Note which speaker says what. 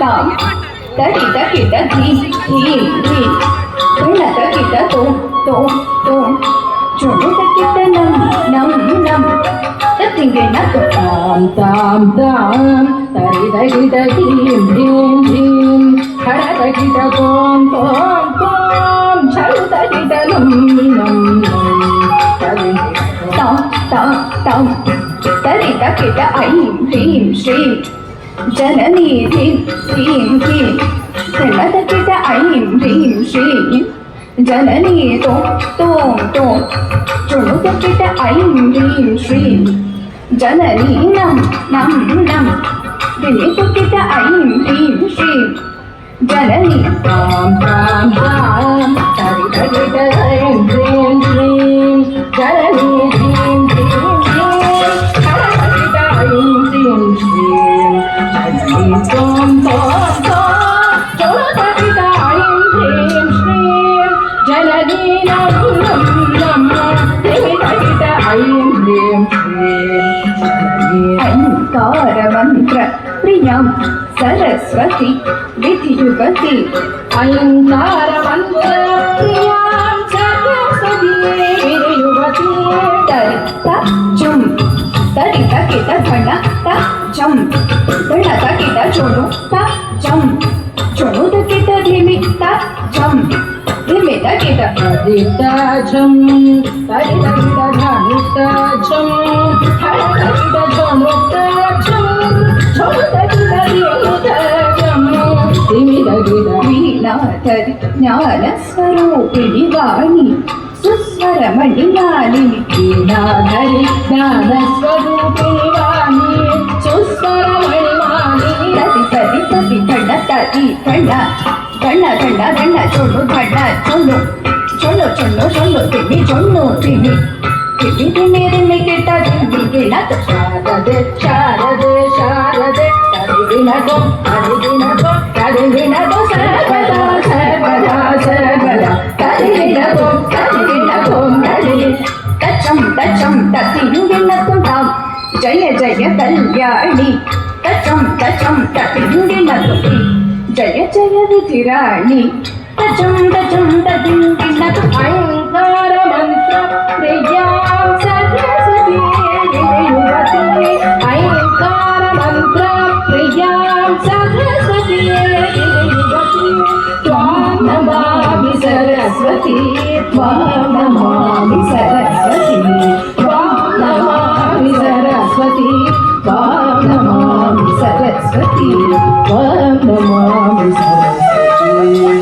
Speaker 1: तां तकित कित धी धी धी गणत कित तो चुणुत कित नं नं नं ततिंगेन तो तां तां तां तरित कित धीं धीं धीं खड़त कित कों कों कों छलुत कित नं नं नं तां तां तां तरित कित ऐं ह्रीं श्रीं जननी ह्रीं ह्रीं ह्रीं गणत कित ऐं ह्रीं श्रीं जननी तो चुणुत कित ऐं ह्रीं श्रीं जननी नं नं नं विनित कित ऐं ह्रीं श्रीं जननी तां तां तां तरित कित ऐं ह्रीं श्रीं जननी ह्रीं ह्रीं ह्रीं खड़त कित ऐं ह्रीं श्रीं जननी त्वं चुणुत कित ऐं ह्रीं श्रीं जननी नं नं नं विनित कित ऐं ह्रीं श्रीं ऐंकार मंत्र प्रियं सरस्वती विधियुगति ऐंकार मंत्र प्रियं सरस्वती विधियुगति तरित चुं तरित कित धन त चं गणत कित चुणु त चं चुणुत कित धिमि त चं धिमित कित अदित झं तरित कित धनित झं खड़त कित झनुत झं चुणुत कित धिमित झं धिमित कित वीणाधरि ज्ञानस्वरूपिणि वाणी सुस्वरमणि मालिनि वीणाधरि ज्ञानस्वरूपिणि वाणी सुस्वरमणि मालिनि तति तति तति गण तति गण गण गण गण चुनु गण चुनु चुनु चुनु चुनु तिमि चुनु तिमि तिमि तिमि तिमि किट तिमि गिणत शारदे शारदे शारदे तदिगिणतो तदिगिणतो तदिगिणतो सर्वदा सर्वदा सर्वदा तदिगिणतो तदिगिणतो तच्चं तच्चं ततिगिणतो तां जय जय कल्याणी तच्चं तच्चं ततिगिणतो जय जय विधिराणि तच्चं तच्चं ततिगिणतो ऐंकार मंत्र प्रियां सरस्वती विधियुगति ऐंकार मंत्र प्रियां सरस्वती विधियुगति त्वां नमामि सरस्वती त्वां नमामि सरस्वती त्वां नमामि सरस्वती त्वां नमामि सरस्वती त्वां नमामि सरस्वती